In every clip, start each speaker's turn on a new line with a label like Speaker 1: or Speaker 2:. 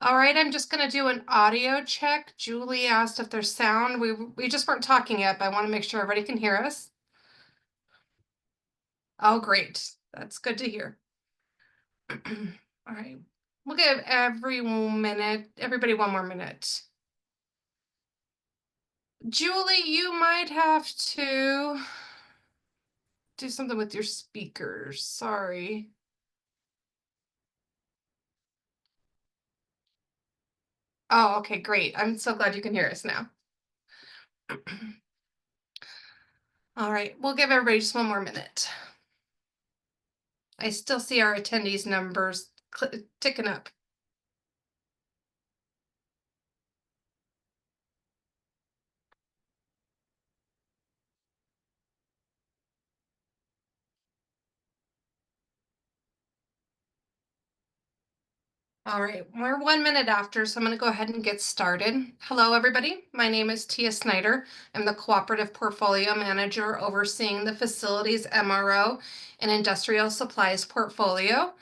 Speaker 1: All right, I'm just going to do an audio check. Julie asked if there's sound. We just weren't talking yet, but I want to make sure everybody can hear us. Oh, great. That's good to hear. All right. We'll give everybody one more minute. Julie, you might have to do something with your speakers. Sorry. Oh, okay, great. I'm so glad you can hear us now. All right, we'll give everybody just one more minute. I still see our attendees numbers ticking up. All right, we're 1 minute after, so I'm going to go ahead and get started. Hello, everybody. My name is Tia Snyder. I'm the Cooperative Portfolio Manager overseeing the facilities MRO and industrial supplies portfolio.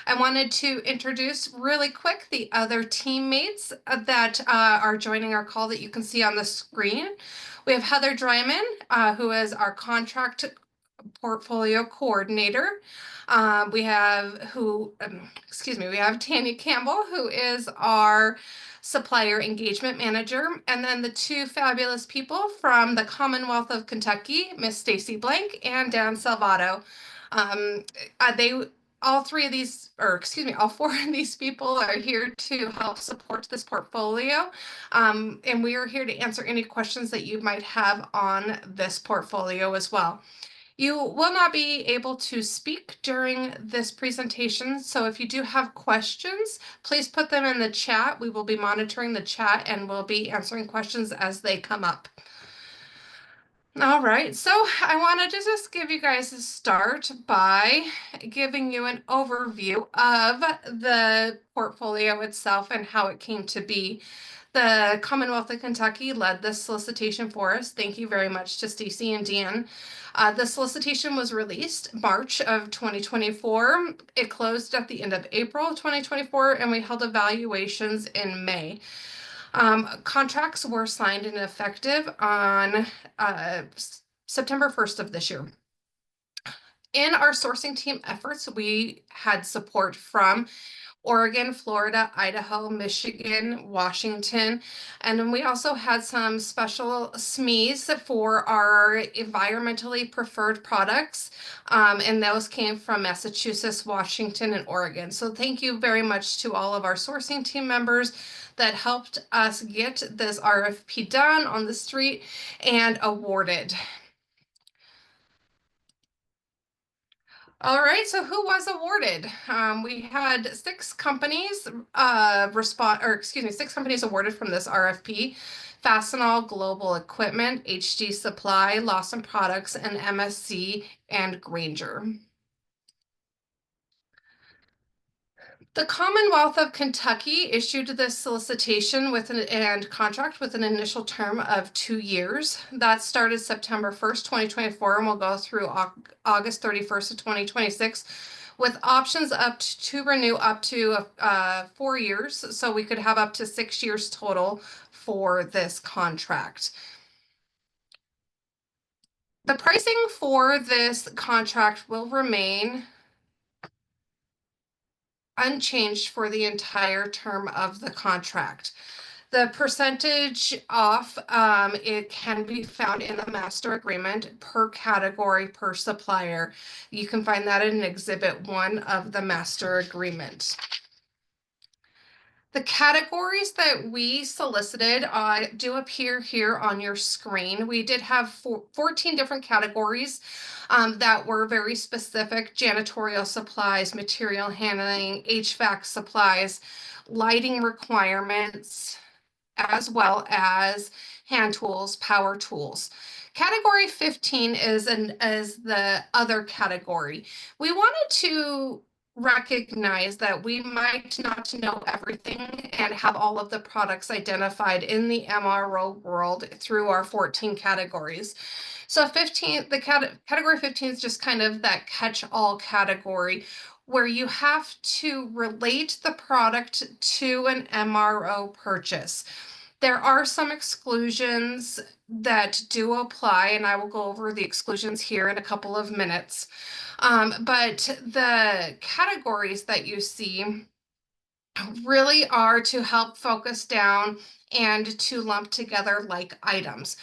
Speaker 1: I wanted to introduce really quick the other teammates that are joining our call that you can see on the screen. We have Heather Dryman, who is our contract portfolio coordinator. We have Tanya Campbell, who is our supplier engagement manager, and then the two fabulous people from the Commonwealth of Kentucky, Miss Stacy Blank and Dan Salvato. Um, they all three of these, or excuse me, all four of these people are here to help support this portfolio. And we are here to answer any questions that you might have on this portfolio as well. You will not be able to speak during this presentation, so if you do have questions, please put them in the chat. We will be monitoring the chat and we'll be answering questions as they come up. All right, so I wanted to just give you guys a start by giving you an overview of the portfolio itself and how it came to be. The Commonwealth of Kentucky led this solicitation for us. Thank you very much to Stacy and Dan. The solicitation was released March of 2024. It closed at the end of April of 2024, and we held evaluations in May. Contracts were signed and effective on September 1st of this year. In our sourcing team efforts, we had support from Oregon, Florida, Idaho, Michigan, Washington. And then we also had some special SMEs for our environmentally preferred products. And those came from Massachusetts, Washington, and Oregon. So thank you very much to all of our sourcing team members that helped us get this RFP done on the street and awarded. All right, so who was awarded? We had six companies six companies awarded from this RFP. Fastenal, Global Equipment, HD Supply, Lawson Products, and MSC and Granger. The Commonwealth of Kentucky issued this solicitation and contract with an initial term of 2 years. That started September 1st, 2024, and will go through August 31st of 2026, with options to renew up to 4 years. So we could have up to 6 years total for this contract. The pricing for this contract will remain unchanged for the entire term of the contract. The percentage off, it can be found in the master agreement per category per supplier. You can find that in Exhibit 1 of the master agreement. The categories that we solicited do appear here on your screen. We did have 14 different categories that were very specific: janitorial supplies, material handling, HVAC supplies, lighting requirements, as well as hand tools, power tools. Category 15 is the other category. We wanted to recognize that we might not know everything and have all of the products identified in the MRO world through our 14 categories. So category 15 is just kind of that catch-all category. where you have to relate the product to an MRO purchase. There are some exclusions that do apply, and I will go over the exclusions here in a couple of minutes. But the categories that you see really are to help focus down and to lump together like items.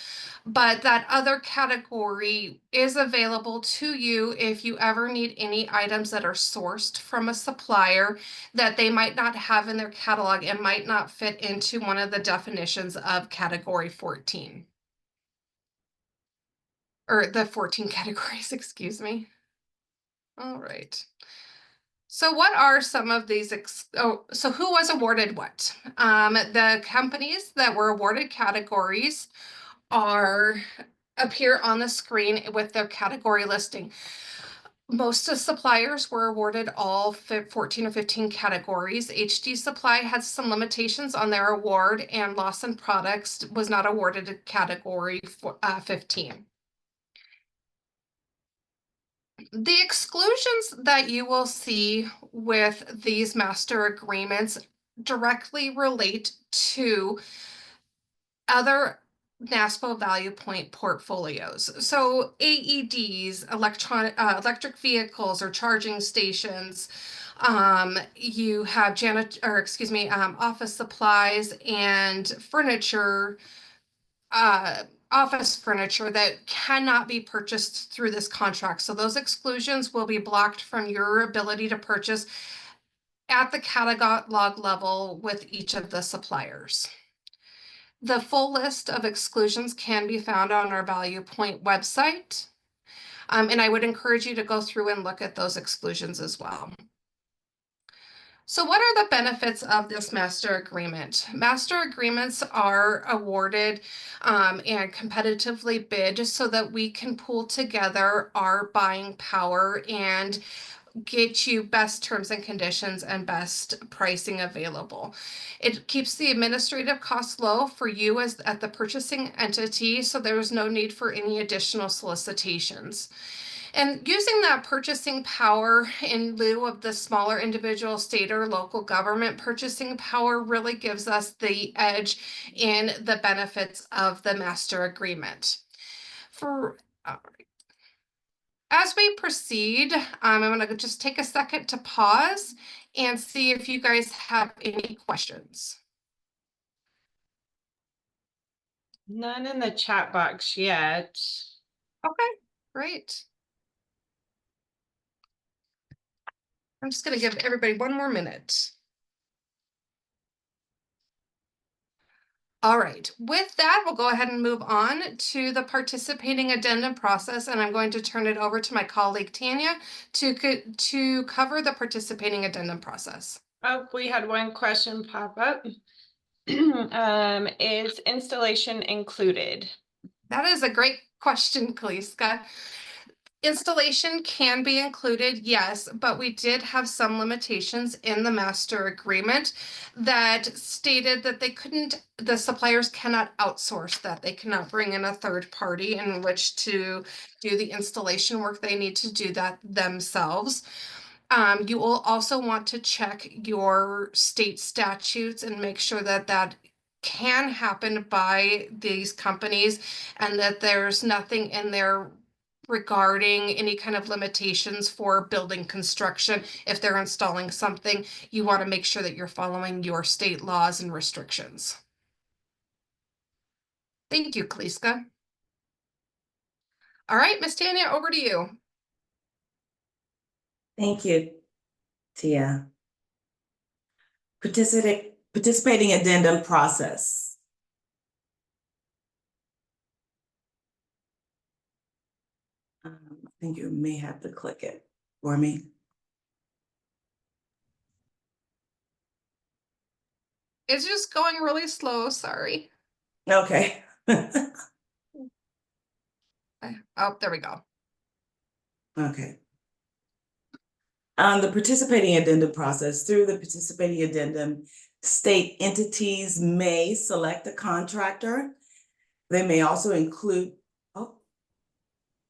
Speaker 1: But that other category is available to you if you ever need any items that are sourced from a supplier that they might not have in their catalog and might not fit into one of the definitions of category 14. Or the 14 categories, excuse me. All right. So what are some of these, so who was awarded what? The companies that were awarded categories appear on the screen with their category listing. Most of suppliers were awarded all 14 or 15 categories. HD Supply had some limitations on their award, and Lawson Products was not awarded a category 15. The exclusions that you will see with these master agreements directly relate to other NASPO value point portfolios. So AEDs, electric vehicles or charging stations. You have office supplies and furniture, office furniture that cannot be purchased through this contract. So those exclusions will be blocked from your ability to purchase at the catalog level with each of the suppliers. The full list of exclusions can be found on our Value Point website. And I would encourage you to go through and look at those exclusions as well. So what are the benefits of this master agreement? Master agreements are awarded and competitively bid so that we can pool together our buying power and get you best terms and conditions and best pricing available. It keeps the administrative costs low for you as at the purchasing entity, so there's no need for any additional solicitations. And using that purchasing power in lieu of the smaller individual state or local government purchasing power really gives us the edge in the benefits of the master agreement. As we proceed, I'm going to just take a second to pause and see if you guys have any questions.
Speaker 2: None in the chat box yet.
Speaker 1: Okay, great. I'm just going to give everybody one more minute. All right, with that, we'll go ahead and move on to the participating addendum process, and I'm going to turn it over to my colleague Tanya to cover the participating addendum process.
Speaker 2: Oh, we had one question pop up. Is installation included?
Speaker 1: That is a great question, Kaliska. Installation can be included, yes, but we did have some limitations in the master agreement that stated that the suppliers cannot outsource that. They cannot bring in a third party in which to do the installation work. They need to do that themselves. You will also want to check your state statutes and make sure that that can happen by these companies and that there's nothing in there regarding any kind of limitations for building construction. If they're installing something, you want to make sure that you're following your state laws and restrictions. Thank you, Kaliska. All right, Miss Tanya, over to you.
Speaker 3: Thank you, Tia. Participating addendum process. I think you may have to click it for me.
Speaker 1: It's just going really slow, sorry.
Speaker 3: Okay.
Speaker 1: Oh, there we go.
Speaker 3: Okay. On the participating addendum process, through the participating addendum, state entities may select a contractor. They may also include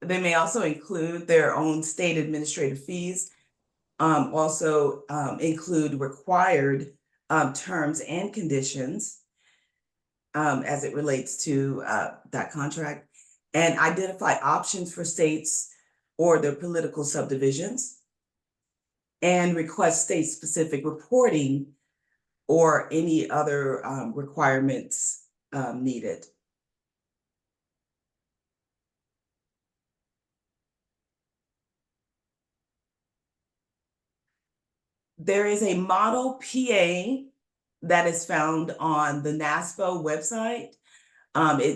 Speaker 3: their own state administrative fees also include required terms and conditions as it relates to that contract, and identify options for states or their political subdivisions, and request state-specific reporting or any other requirements needed. There is a model PA that is found on the NASPO website.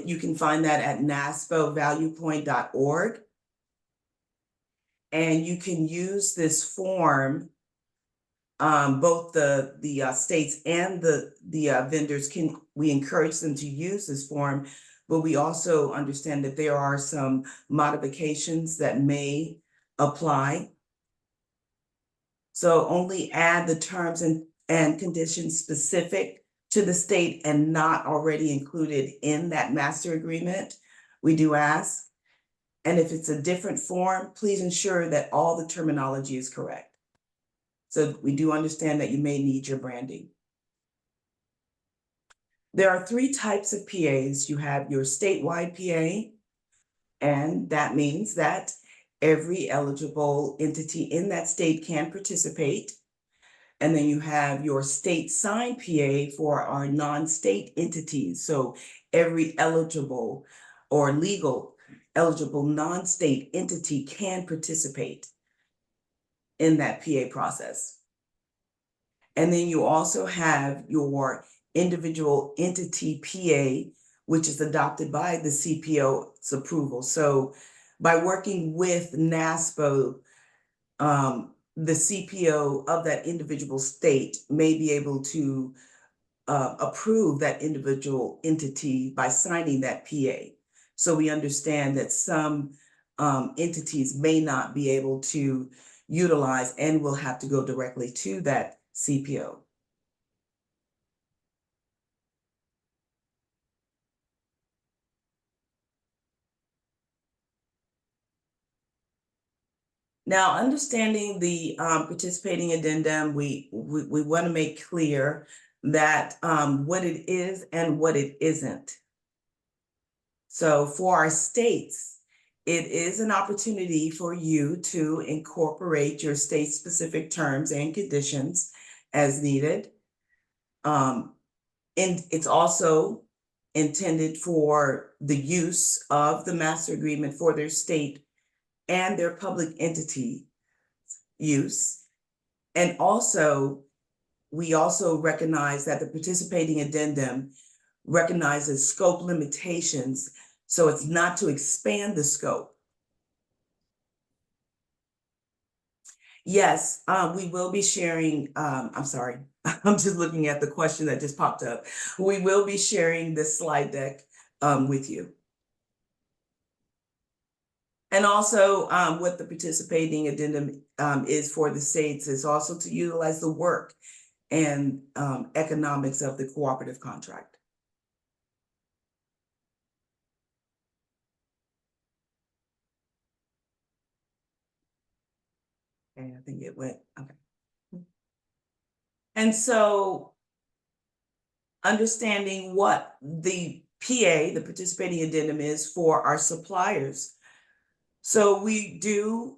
Speaker 3: You can find that at naspovaluepoint.org. And you can use this form. Both the states and the vendors we encourage them to use this form, but we also understand that there are some modifications that may apply. So only add the terms and conditions specific to the state and not already included in that master agreement, we do ask. And if it's a different form, please ensure that all the terminology is correct. So we do understand that you may need your branding. There are 3 types of PAs. You have your statewide PA, and that means that every eligible entity in that state can participate. And then you have your state signed PA for our non-state entities. So every eligible or legal eligible non-state entity can participate in that PA process. And then you also have your individual entity PA, which is adopted by the CPO's approval. So by working with NASPO, the CPO of that individual state may be able to approve that individual entity by signing that PA. So we understand that some entities may not be able to utilize and will have to go directly to that CPO. Now, understanding the participating addendum, we want to make clear that what it is and what it isn't. So for our states, it is an opportunity for you to incorporate your state-specific terms and conditions as needed. And it's also intended for the use of the master agreement for their state and their public entity use. And also, we also recognize that the participating addendum recognizes scope limitations, so it's not to expand the scope. Yes, we will be sharing, I'm sorry, I'm just looking at the question that just popped up. We will be sharing this slide deck with you. And also what the participating addendum is for the states is also to utilize the work and economics of the cooperative contract. And I think it went, okay. And so understanding what the PA, the participating addendum, is for our suppliers. So we do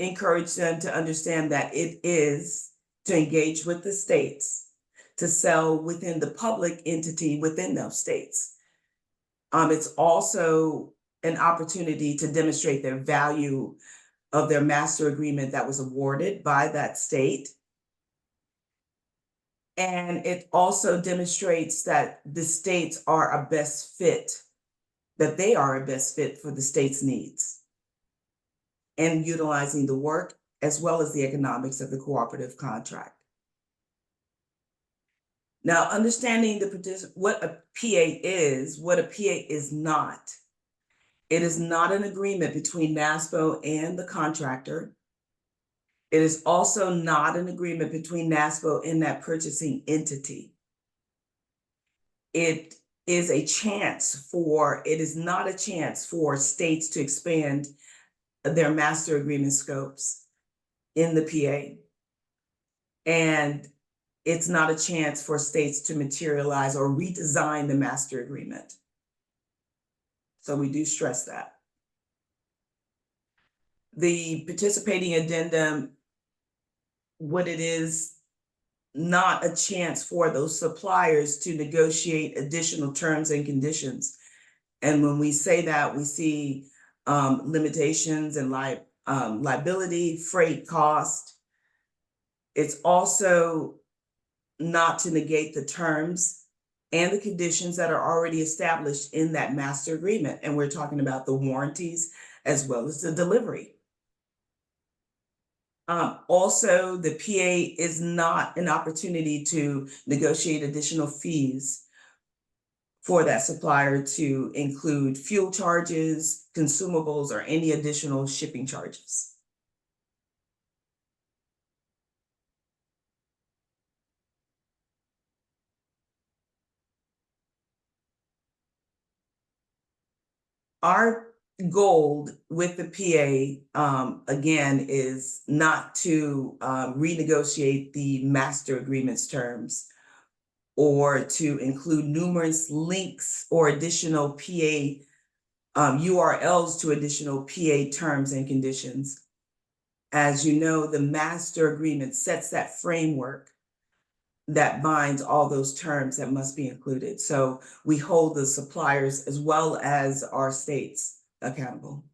Speaker 3: encourage them to understand that it is to engage with the states, to sell within the public entity within those states. It's also an opportunity to demonstrate their value of their master agreement that was awarded by that state. And it also demonstrates that the states are a best fit, that they are a best fit for the state's needs, and utilizing the work as well as the economics of the cooperative contract. Now, understanding what a PA is, what a PA is not. It is not an agreement between NASPO and the contractor. It is also not an agreement between NASPO and that purchasing entity. It is not a chance for states to expand their master agreement scopes. in the PA. And it's not a chance for states to materialize or redesign the master agreement. So we do stress that. The participating addendum, what it is, not a chance for those suppliers to negotiate additional terms and conditions. And when we say that, we see limitations and liability, freight cost. It's also not to negate the terms and the conditions that are already established in that master agreement. And we're talking about the warranties as well as the delivery. Also, the PA is not an opportunity to negotiate additional fees for that supplier to include fuel charges, consumables, or any additional shipping charges. Our goal with the PA, again, is not to renegotiate the master agreement's terms or to include numerous links or additional PA URLs to additional PA terms and conditions. As you know, the master agreement sets that framework that binds all those terms that must be included. So we hold the suppliers as well as our states accountable.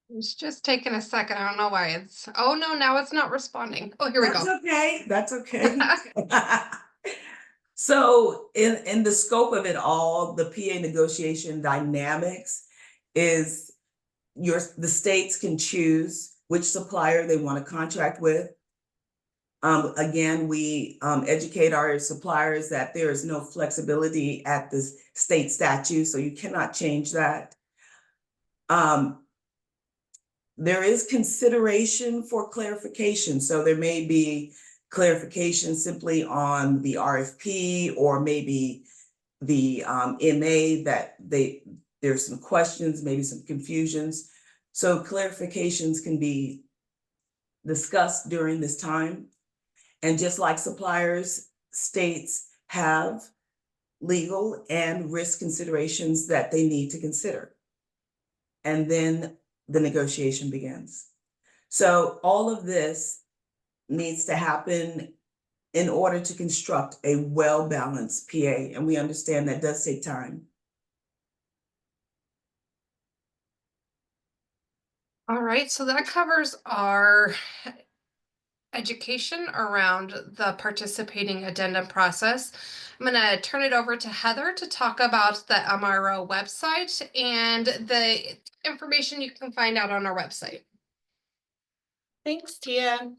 Speaker 1: It's just taking a second. I don't know why it's, oh no, now it's not responding. Oh, here we
Speaker 3: That's
Speaker 1: go.
Speaker 3: okay. That's okay. So in the scope of it all, the PA negotiation dynamics is the states can choose which supplier they want to contract with. Again, we educate our suppliers that there is no flexibility at the state statute, so you cannot change that. There is consideration for clarification. So there may be clarification simply on the RFP or maybe the MA that there's some questions, maybe some confusions. So clarifications can be discussed during this time. And just like suppliers, states have legal and risk considerations that they need to consider. And then the negotiation begins. So all of this needs to happen in order to construct a well-balanced PA. And we understand that does take time.
Speaker 1: All right, so that covers our education around the participating addendum process. I'm going to turn it over to Heather to talk about the MRO website and the information you can find out on our website.
Speaker 2: Thanks, Tia.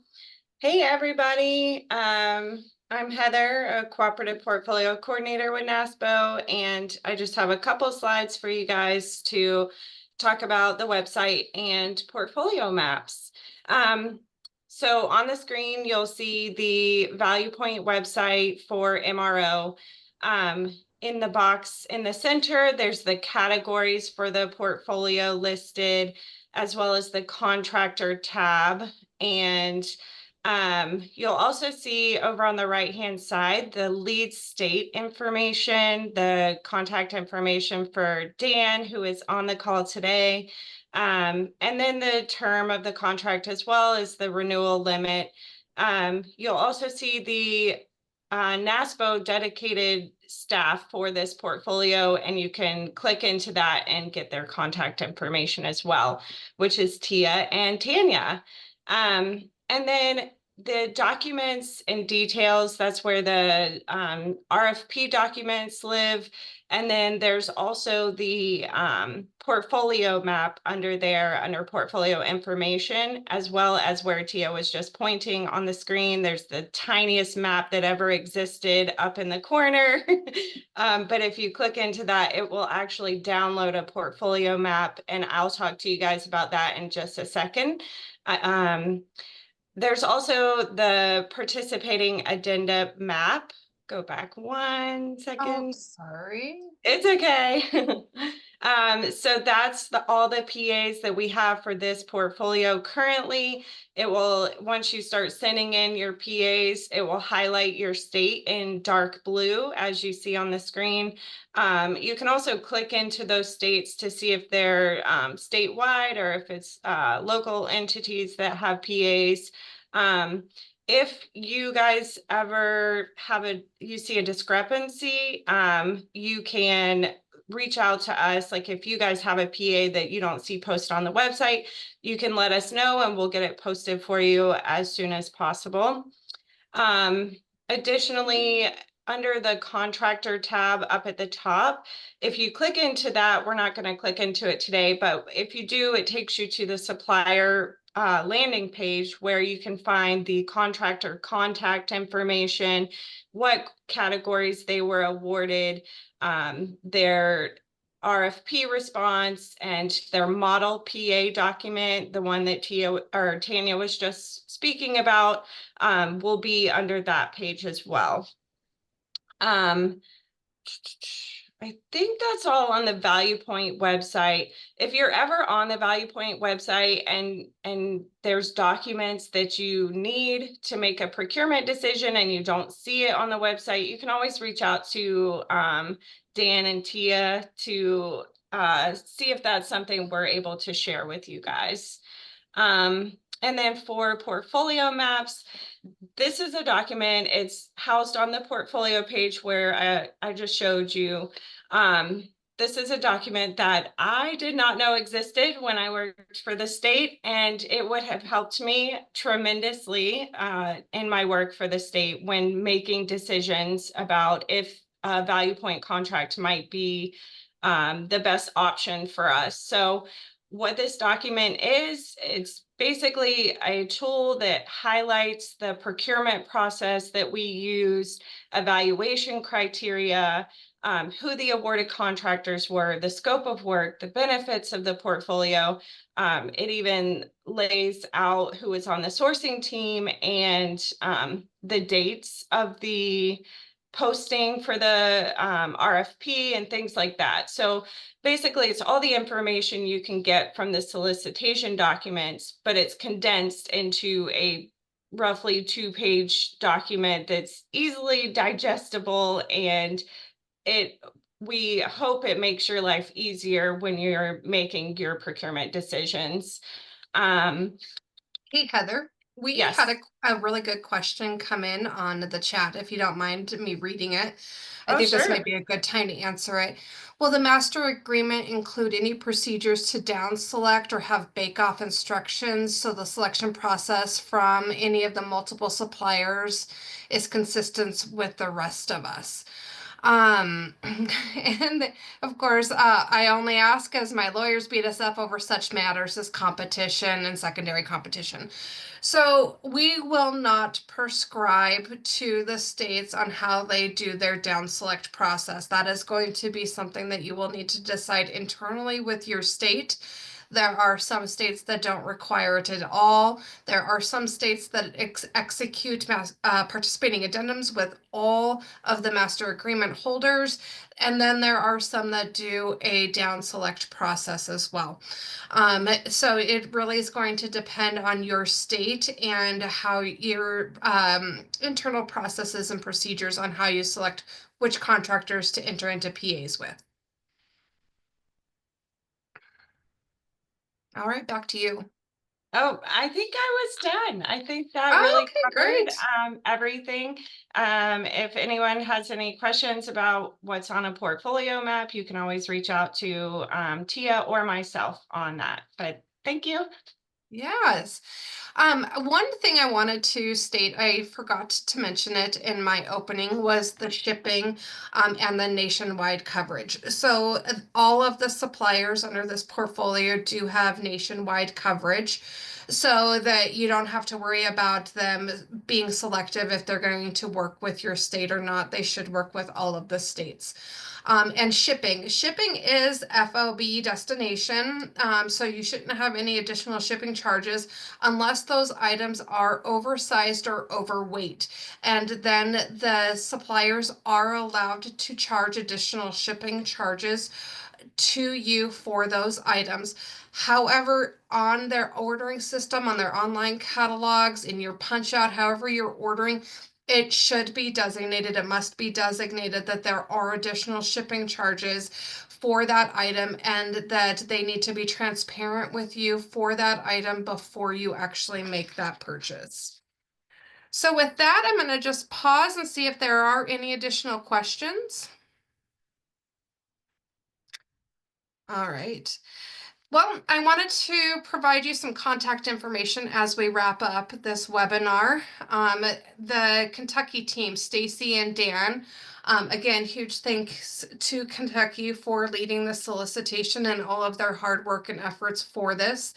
Speaker 2: Hey, everybody. I'm Heather, a cooperative portfolio coordinator with NASPO, and I just have a couple slides for you guys to talk about the website and portfolio maps. So on the screen, you'll see the Value Point website for MRO. In the box in the center, there's the categories for the portfolio listed, as well as the contractor tab. And you'll also see over on the right-hand side, the lead state information, the contact information for Dan, who is on the call today, and then the term of the contract as well as the renewal limit. You'll also see the NASPO dedicated staff for this portfolio, and you can click into that and get their contact information as well, which is Tia and Tanya. And then the documents and details, that's where the RFP documents live. And then there's also the portfolio map under there, under portfolio information, as well as where Tia was just pointing on the screen. There's the tiniest map that ever existed up in the corner. But if you click into that, it will actually download a portfolio map, and I'll talk to you guys about that in just a second. There's also the participating addenda map go back 1 second.
Speaker 1: Oh, sorry.
Speaker 2: It's okay. So that's all the PAs that we have for this portfolio currently. It will, once you start sending in your PAs, it will highlight your state in dark blue, as you see on the screen. You can also click into those states to see if they're statewide or if it's local entities that have PAs. If you guys ever you see a discrepancy, you can reach out to us. Like if you guys have a PA that you don't see posted on the website, you can let us know and we'll get it posted for you as soon as possible. Additionally, under the contractor tab up at the top, if you click into that, we're not going to click into it today, but if you do, it takes you to the supplier landing page where you can find the contractor contact information, what categories they were awarded, their RFP response, and their model PA document, the one that Tanya was just speaking about, will be under that page as well. I think that's all on the Value Point website. If you're ever on the Value Point website and there's documents that you need to make a procurement decision and you don't see it on the website, you can always reach out to Dan and Tia to see if that's something we're able to share with you guys. And then for portfolio maps, this is a document. It's housed on the portfolio page where I just showed you. This is a document that I did not know existed when I worked for the state, and it would have helped me tremendously in my work for the state when making decisions about if a Value Point contract might be the best option for us. So what this document is, it's basically a tool that highlights the procurement process that we use, evaluation criteria, who the awarded contractors were, the scope of work, the benefits of the portfolio. It even lays out who is on the sourcing team and the dates of the posting for the RFP and things like that. So basically, it's all the information you can get from the solicitation documents, but it's condensed into a roughly 2-page document that's easily digestible, and we hope it makes your life easier when you're making your procurement decisions.
Speaker 1: Hey, Heather, we
Speaker 2: Yes.
Speaker 1: had a really good question come in on the chat, if you don't mind me reading it. I
Speaker 2: Oh,
Speaker 1: think this
Speaker 2: sure.
Speaker 1: might be a good time to answer it. Will the master agreement include any procedures to down select or have bake-off instructions so the selection process from any of the multiple suppliers is consistent with the rest of us? And of course, I only ask as my lawyers beat us up over such matters as competition and secondary competition. So we will not prescribe to the states on how they do their down select process. That is going to be something that you will need to decide internally with your state. There are some states that don't require it at all. There are some states that execute participating addendums with all of the master agreement holders. And then there are some that do a down select process as well. So it really is going to depend on your state and how your internal processes and procedures on how you select which contractors to enter into PAs with. All right, back to you.
Speaker 2: Oh, I think I was done. I think that
Speaker 1: Oh,
Speaker 2: really
Speaker 1: okay,
Speaker 2: covered
Speaker 1: great.
Speaker 2: everything. If anyone has any questions about what's on a portfolio map, you can always reach out to Tia or myself on that. But thank you.
Speaker 1: Yes. One thing I wanted to state, I forgot to mention it in my opening, was the shipping and the nationwide coverage. So all of the suppliers under this portfolio do have nationwide coverage. so that you don't have to worry about them being selective if they're going to work with your state or not. They should work with all of the states. And shipping. Shipping is FOB destination, so you shouldn't have any additional shipping charges unless those items are oversized or overweight. And then the suppliers are allowed to charge additional shipping charges to you for those items. However, on their ordering system, on their online catalogs, in your punch out, however you're ordering, it should be designated, it must be designated that there are additional shipping charges for that item and that they need to be transparent with you for that item before you actually make that purchase. So with that, I'm going to just pause and see if there are any additional questions. All right. Well, I wanted to provide you some contact information as we wrap up this webinar. The Kentucky team, Stacy and Dan, again, huge thanks to Kentucky for leading the solicitation and all of their hard work and efforts for this.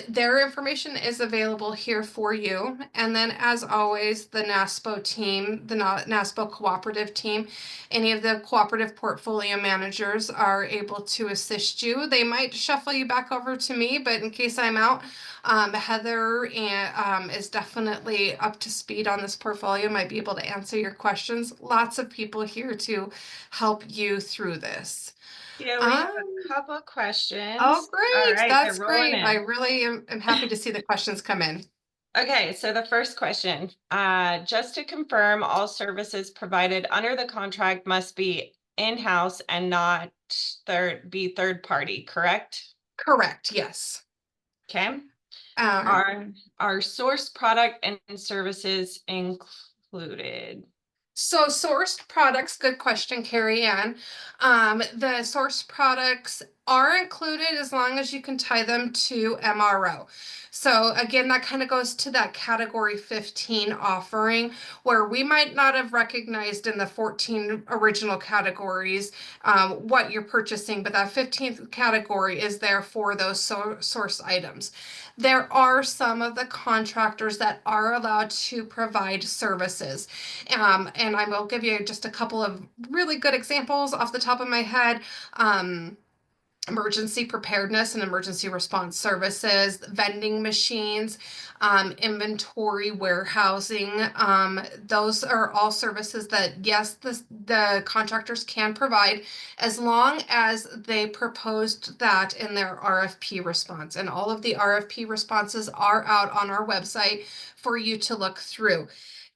Speaker 1: Their information is available here for you. And then, as always, the NASPO team, the NASPO cooperative team, any of the cooperative portfolio managers are able to assist you. They might shuffle you back over to me, but in case I'm out, Heather is definitely up to speed on this portfolio, might be able to answer your questions. Lots of people here to help you through this.
Speaker 2: Yeah, we have
Speaker 1: Um,
Speaker 2: a couple
Speaker 1: oh,
Speaker 2: questions. All
Speaker 1: great.
Speaker 2: right, they're
Speaker 1: That's
Speaker 2: rolling
Speaker 1: great. I
Speaker 2: in.
Speaker 1: really am happy to see the questions come in.
Speaker 2: Okay, so the first question, just to confirm, all services provided under the contract must be in-house and not third party, correct?
Speaker 1: Correct. Yes.
Speaker 2: Okay.
Speaker 1: Um,
Speaker 2: Are source product and services included?
Speaker 1: So sourced products, good question, Carrie Ann. The sourced products are included as long as you can tie them to MRO. So again, that kind of goes to that category 15 offering where we might not have recognized in the 14 original categories what you're purchasing, but that 15th category is there for those source items. There are some of the contractors that are allowed to provide services. And I will give you just a couple of really good examples off the top of my head. Emergency preparedness and emergency response services, vending machines, inventory warehousing. Those are all services that, yes, the contractors can provide as long as they proposed that in their RFP response. And all of the RFP responses are out on our website for you to look through.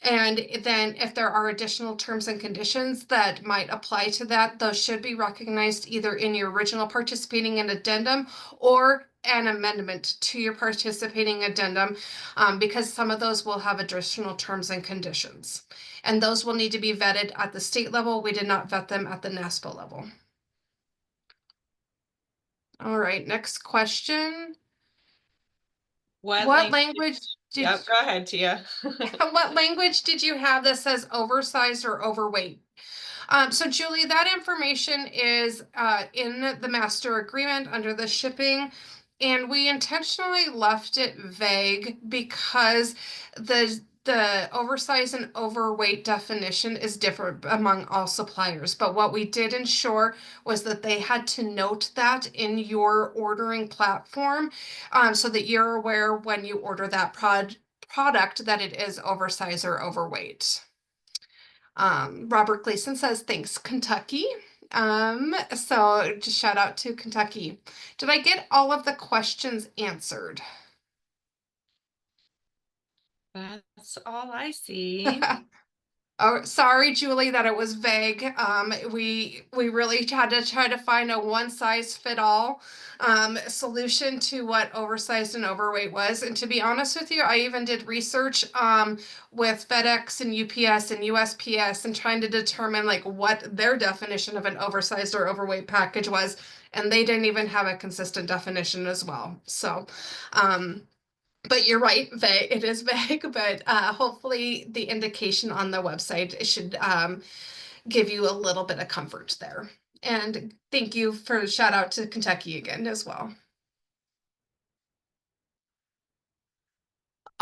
Speaker 1: And then if there are additional terms and conditions that might apply to that, those should be recognized either in your original participating in addendum or an amendment to your participating addendum, because some of those will have additional terms and conditions. And those will need to be vetted at the state level. We did not vet them at the NASPO level. All right, next question. What language did
Speaker 2: Yep, go ahead, Tia.
Speaker 1: what language did you have that says oversized or overweight? So Julie, that information is in the master agreement under the shipping, and we intentionally left it vague because the oversized and overweight definition is different among all suppliers. But what we did ensure was that they had to note that in your ordering platform, so that you're aware when you order that product that it is oversized or overweight. Robert Gleason says, thanks, Kentucky. So just shout out to Kentucky. Did I get all of the questions answered?
Speaker 2: That's all I see.
Speaker 1: Oh, sorry, Julie, that it was vague. We really had to try to find a one size fit all solution to what oversized and overweight was. And to be honest with you, I even did research with FedEx and UPS and USPS and trying to determine like what their definition of an oversized or overweight package was, and they didn't even have a consistent definition as well. So, but you're right, vague. It is vague, but hopefully the indication on the website should give you a little bit of comfort there. And thank you for shout out to Kentucky again as well.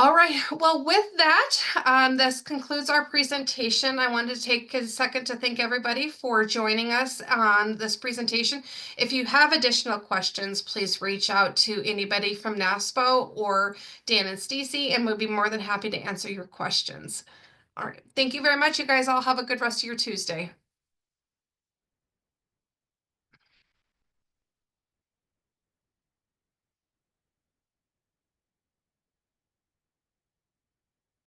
Speaker 1: All right. Well, with that, this concludes our presentation. I wanted to take a second to thank everybody for joining us on this presentation. If you have additional questions, please reach out to anybody from NASPO or Dan and Stacy, and we'll be more than happy to answer your questions. All right. Thank you very much. You guys all have a good rest of your Tuesday.